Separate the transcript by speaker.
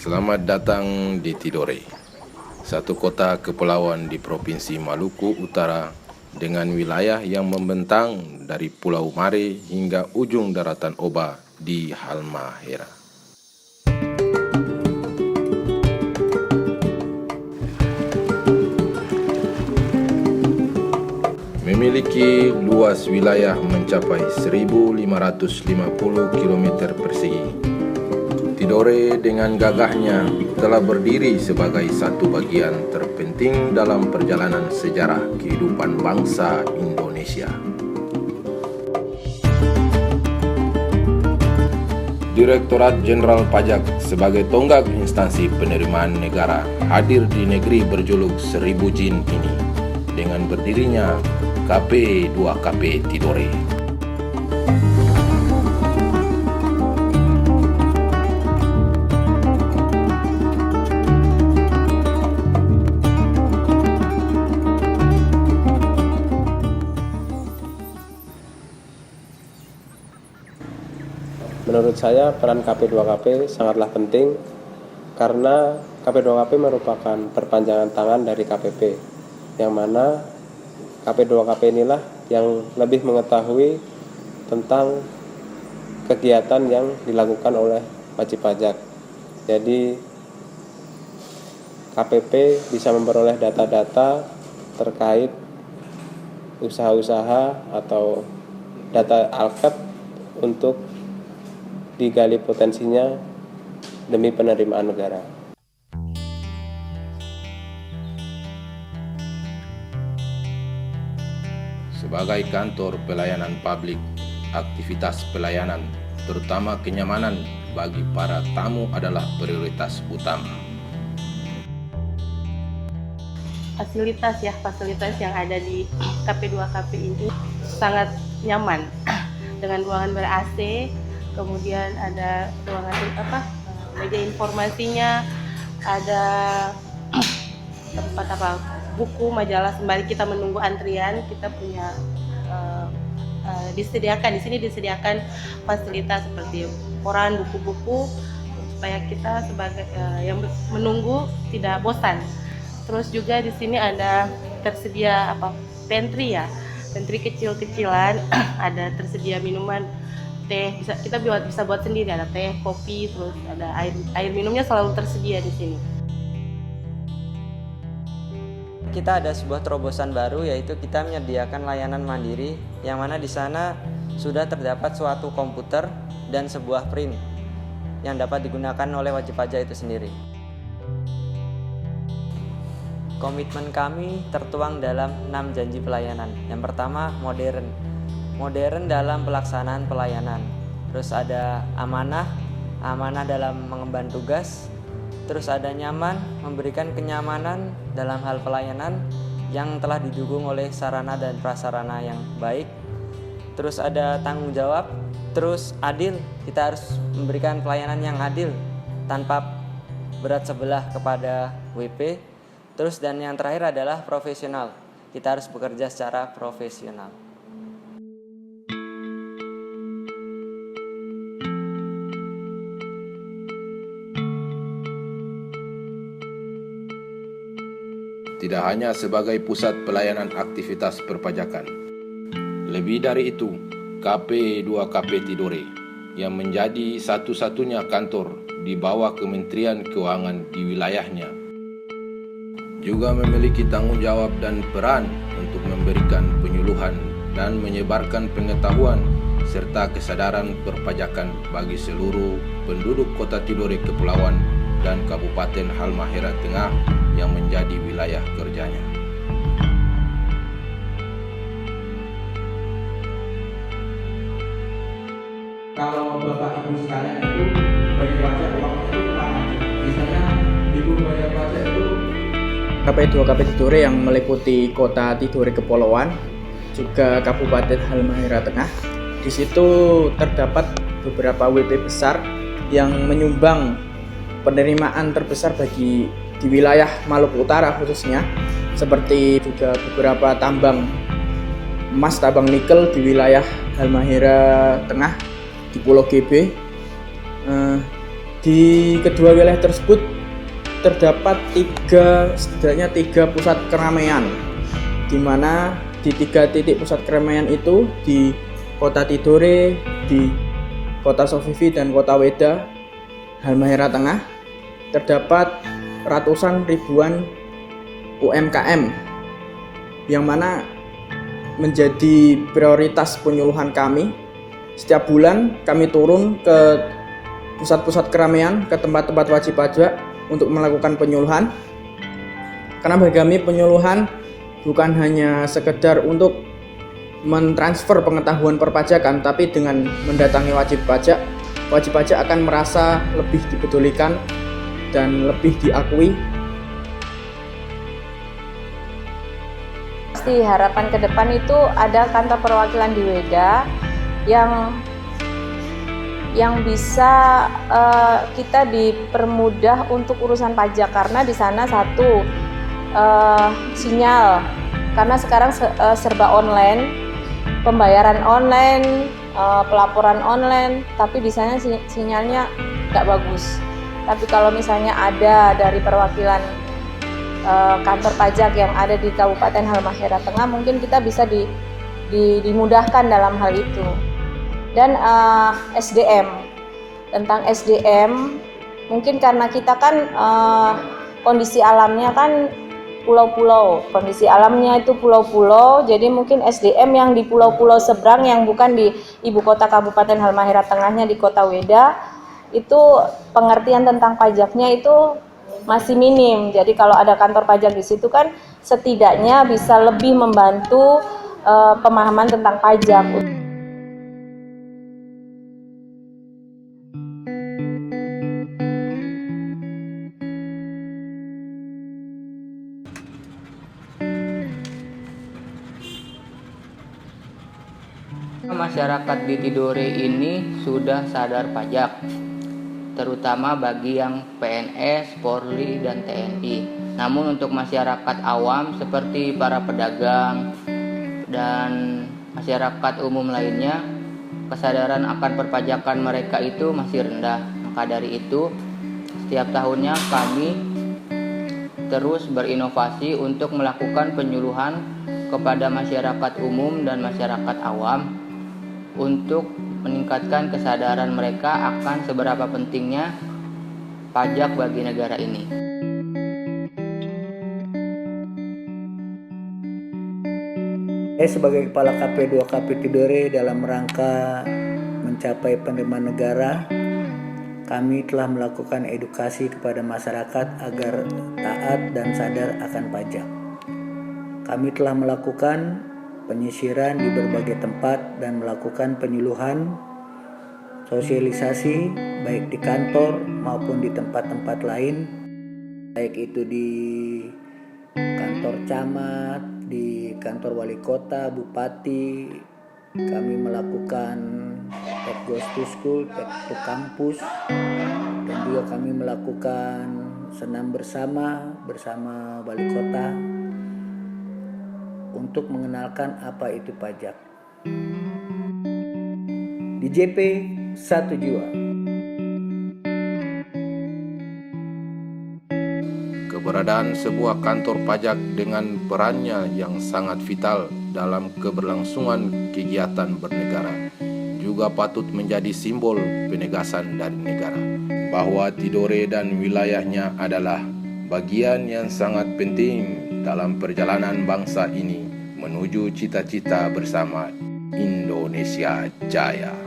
Speaker 1: Selamat datang di Tidore, satu kota kepulauan di Provinsi Maluku Utara dengan wilayah yang membentang dari Pulau Mare hingga ujung daratan Oba di Halmahera. Memiliki luas wilayah mencapai 1.550 km persegi. Tidore dengan gagahnya telah berdiri sebagai satu bagian terpenting dalam perjalanan sejarah kehidupan bangsa Indonesia. Direktorat Jenderal Pajak sebagai tonggak instansi penerimaan negara hadir di negeri berjuluk Seribu Jin ini dengan berdirinya KP 2KP Tidore.
Speaker 2: Menurut saya peran KP2KP sangatlah penting karena KP2KP merupakan perpanjangan tangan dari KPP, yang mana KP2KP inilah yang lebih mengetahui tentang kegiatan yang dilakukan oleh wajib pajak. Jadi KPP bisa memperoleh data-data terkait usaha-usaha atau data alket untuk digali potensinya demi penerimaan negara.
Speaker 1: Sebagai kantor pelayanan publik, aktivitas pelayanan, terutama kenyamanan bagi para tamu adalah prioritas utama.
Speaker 3: Fasilitas yang ada di KP2KP ini sangat nyaman dengan ruangan ber-AC. Kemudian ada ruangan meja informasinya, ada tempat buku, majalah sembari kita menunggu antrian. Kita punya disediakan di sini fasilitas seperti koran, buku-buku supaya kita sebagai yang menunggu tidak bosan. Terus juga di sini ada tersedia pantry kecil-kecilan, ada tersedia minuman, teh, kita bisa buat sendiri, ada teh, kopi, terus ada air minumnya selalu tersedia di sini.
Speaker 4: Kita ada sebuah terobosan baru, yaitu kita menyediakan layanan mandiri, yang mana di sana sudah terdapat suatu komputer dan sebuah print yang dapat digunakan oleh wajib pajak itu sendiri. Komitmen kami tertuang dalam 6 janji pelayanan. Yang pertama, modern dalam pelaksanaan pelayanan. Terus ada amanah dalam mengemban tugas. Terus ada nyaman, memberikan kenyamanan dalam hal pelayanan yang telah didukung oleh sarana dan prasarana yang baik. Terus ada tanggung jawab. Terus adil, kita harus memberikan pelayanan yang adil tanpa berat sebelah kepada WP. Terus dan yang terakhir adalah profesional, kita harus bekerja secara profesional.
Speaker 1: Tidak hanya sebagai pusat pelayanan aktivitas perpajakan. Lebih dari itu, KP2KP Tidore yang menjadi satu-satunya kantor di bawah Kementerian Keuangan di wilayahnya juga memiliki tanggung jawab dan peran untuk memberikan penyuluhan dan menyebarkan pengetahuan serta kesadaran perpajakan bagi seluruh penduduk Kota Tidore Kepulauan dan Kabupaten Halmahera Tengah yang menjadi wilayah kerjanya.
Speaker 5: Kalau Bapak Ibu sekalian itu bayar pajak uangnya itu kemana aja? Misalnya Ibu bayar pajak itu
Speaker 6: KP2KP Tidore yang meliputi Kota Tidore Kepulauan, juga Kabupaten Halmahera Tengah. Di situ terdapat beberapa WP besar yang menyumbang penerimaan terbesar bagi di wilayah Maluku Utara khususnya, seperti juga beberapa tambang emas, tambang nikel di wilayah Halmahera Tengah di Pulau GB. Di kedua wilayah tersebut terdapat setidaknya tiga pusat keramaian, di mana di 3 titik pusat keramaian itu di Kota Tidore, di Kota Sofifi dan Kota Weda, Halmahera Tengah, terdapat ratusan ribuan UMKM yang mana menjadi prioritas penyuluhan kami. Setiap bulan kami turun ke pusat-pusat keramaian, ke tempat-tempat wajib pajak untuk melakukan penyuluhan. Karena bagi kami penyuluhan bukan hanya sekedar untuk mentransfer pengetahuan perpajakan, tapi dengan mendatangi wajib pajak akan merasa lebih dipedulikan dan lebih diakui.
Speaker 7: Pasti harapan ke depan itu ada kantor perwakilan di Weda yang bisa kita dipermudah untuk urusan pajak, karena di sana satu sinyal, karena sekarang serba online, pembayaran online, pelaporan online, tapi di sana sinyalnya nggak bagus. Tapi kalau misalnya ada dari perwakilan kantor pajak yang ada di Kabupaten Halmahera Tengah, mungkin kita bisa dimudahkan dalam hal itu. Dan SDM, tentang SDM, mungkin karena kita kan kondisi alamnya kan pulau-pulau, kondisi alamnya itu pulau-pulau, jadi mungkin SDM yang di pulau-pulau seberang yang bukan di ibu kota Kabupaten Halmahera Tengahnya di Kota Weda, itu pengertian tentang pajaknya itu masih minim. Jadi kalau ada kantor pajak di situ kan setidaknya bisa lebih membantu pemahaman tentang pajak.
Speaker 8: Masyarakat di Tidore ini sudah sadar pajak, terutama bagi yang PNS, Polri, dan TNI. Namun untuk masyarakat awam seperti para pedagang dan masyarakat umum lainnya, kesadaran akan perpajakan mereka itu masih rendah. Maka dari itu, setiap tahunnya kami terus berinovasi untuk melakukan penyuluhan kepada masyarakat umum dan masyarakat awam untuk meningkatkan kesadaran mereka akan seberapa pentingnya pajak bagi negara ini.
Speaker 9: Saya sebagai Kepala KP 2KP Tidore dalam rangka mencapai penerimaan negara, kami telah melakukan edukasi kepada masyarakat agar taat dan sadar akan pajak. Kami telah melakukan penyisiran di berbagai tempat dan melakukan penyuluhan, sosialisasi baik di kantor maupun di tempat-tempat lain, baik itu di kantor camat, di kantor wali kota, bupati. Kami melakukan Take Goes to School, Take to Campus, dan juga kami melakukan senam bersama wali kota untuk mengenalkan apa itu pajak. Di JP 1 Jiwa.
Speaker 1: Keberadaan sebuah kantor pajak dengan perannya yang sangat vital dalam keberlangsungan kegiatan bernegara juga patut menjadi simbol penegasan dari negara bahwa Tidore dan wilayahnya adalah bagian yang sangat penting dalam perjalanan bangsa ini menuju cita-cita bersama Indonesia Jaya.